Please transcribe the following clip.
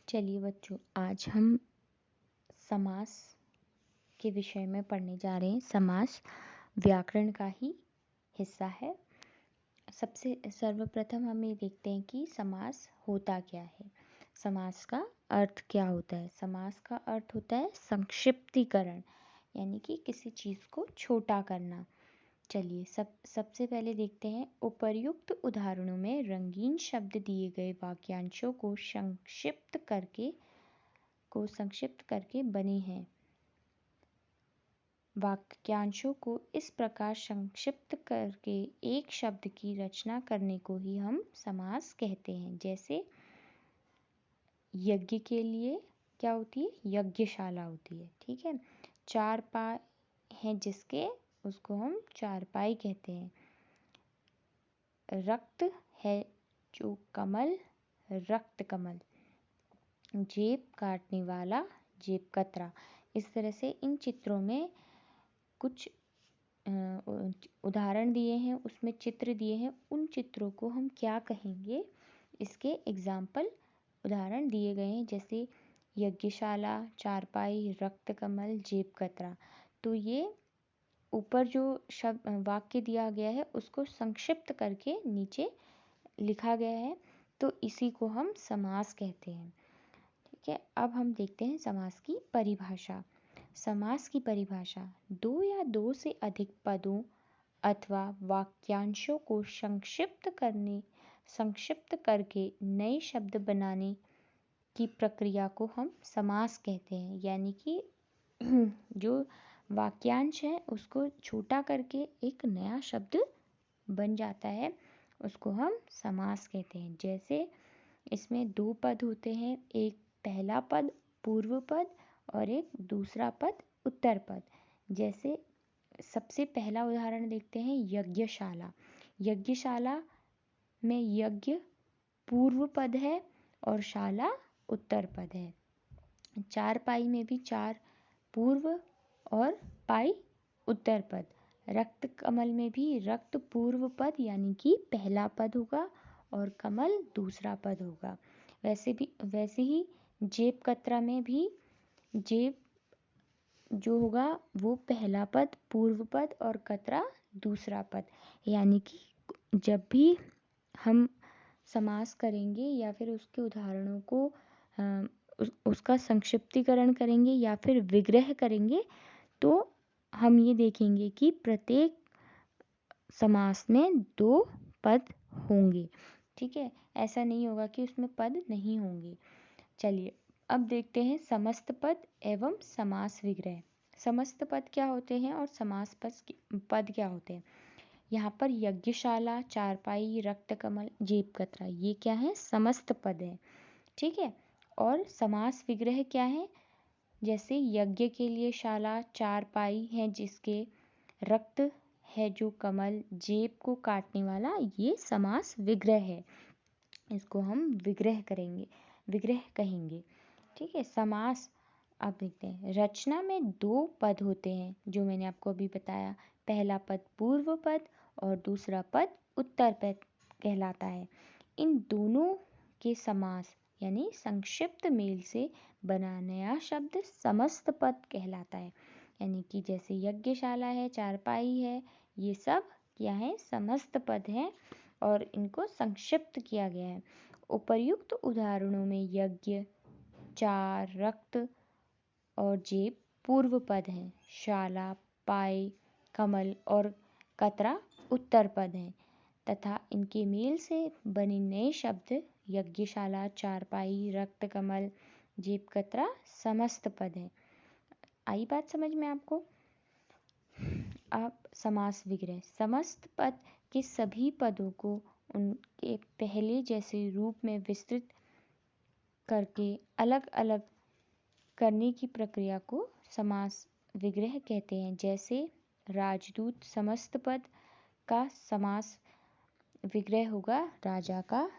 चलिए बच्चों, आज हम समास के विषय में पढ़ने जा रहे हैं। समास व्याकरण का ही हिस्सा है। सबसे सर्वप्रथम हम ये देखते हैं कि समास होता क्या है, समास का अर्थ क्या होता है। समास का अर्थ होता है संक्षिप्तीकरण, यानी कि किसी चीज़ को छोटा करना। चलिए सबसे पहले देखते हैं, उपर्युक्त उदाहरणों में रंगीन शब्द दिए गए वाक्यांशों को संक्षिप्त करके बने हैं। वाक्यांशों को इस प्रकार संक्षिप्त करके एक शब्द की रचना करने को ही हम समास कहते हैं। जैसे यज्ञ के लिए क्या होती है, यज्ञशाला होती है, ठीक है। चार पाई हैं जिसके, उसको हम चारपाई कहते हैं। रक्त है जो कमल, रक्त कमल। जेब काटने वाला, जेब कतरा। इस तरह से इन चित्रों में कुछ उदाहरण दिए हैं, उसमें चित्र दिए हैं। उन चित्रों को हम क्या कहेंगे, इसके एग्जाम्पल उदाहरण दिए गए हैं। जैसे यज्ञशाला, चारपाई, रक्त कमल, जेब कतरा। तो ये ऊपर जो शब्द वाक्य दिया गया है उसको संक्षिप्त करके नीचे लिखा गया है, तो इसी को हम समास कहते हैं, ठीक है। अब हम देखते हैं समास की परिभाषा। समास की परिभाषा, दो या दो से अधिक पदों अथवा वाक्यांशों को संक्षिप्त करके नए शब्द बनाने की प्रक्रिया को हम समास कहते हैं। यानी कि जो वाक्यांश है उसको छोटा करके एक नया शब्द बन जाता है, उसको हम समास कहते हैं। जैसे इसमें दो पद होते हैं, एक पहला पद पूर्व पद और एक दूसरा पद उत्तर पद। जैसे सबसे पहला उदाहरण देखते हैं, यज्ञशाला। यज्ञशाला में यज्ञ पूर्व पद है और शाला उत्तर पद है। चारपाई में भी चार पूर्व और पाई उत्तर पद। रक्त कमल में भी रक्त पूर्व पद यानी कि पहला पद होगा और कमल दूसरा पद होगा। वैसे ही जेब कतरा में भी जेब जो होगा वो पहला पद पूर्व पद और कतरा दूसरा पद। यानी कि जब भी हम समास करेंगे या फिर उसके उदाहरणों को उसका संक्षिप्तीकरण करेंगे या फिर विग्रह करेंगे, तो हम ये देखेंगे कि प्रत्येक समास में दो पद होंगे, ठीक है। ऐसा नहीं होगा कि उसमें पद नहीं होंगे। चलिए अब देखते हैं समस्त पद एवं समास विग्रह। समस्त पद क्या होते हैं और समास पद क्या होते हैं। यहाँ पर यज्ञशाला, चारपाई, रक्त कमल, जेब कतरा, ये क्या है, समस्त पद है, ठीक है। और समास विग्रह क्या है, जैसे यज्ञ के लिए शाला, चारपाई है जिसके, रक्त है जो कमल, जेब को काटने वाला, ये समास विग्रह है। इसको हम विग्रह कहेंगे, ठीक है। समास अब देखते हैं, रचना में दो पद होते हैं जो मैंने आपको अभी बताया। पहला पद पूर्व पद और दूसरा पद उत्तर पद कहलाता है। इन दोनों के समास यानी संक्षिप्त मेल से बना नया शब्द समस्त पद कहलाता है। यानी कि जैसे यज्ञशाला है, चारपाई है, ये सब क्या है, समस्त पद हैं और इनको संक्षिप्त किया गया है। उपर्युक्त उदाहरणों में यज्ञ, चार, रक्त और जेब पूर्व पद हैं, शाला, पाई, कमल और कतरा उत्तर पद हैं, तथा इनके मेल से बने नए शब्द यज्ञशाला, चारपाई, रक्त कमल, जेब कतरा समस्त पद हैं। आई बात समझ में आपको। अब समास विग्रह, समस्त पद के सभी पदों को उनके पहले जैसे रूप में विस्तृत करके अलग अलग करने की प्रक्रिया को समास विग्रह कहते हैं। जैसे राजदूत समस्त पद का समास विग्रह होगा राजा का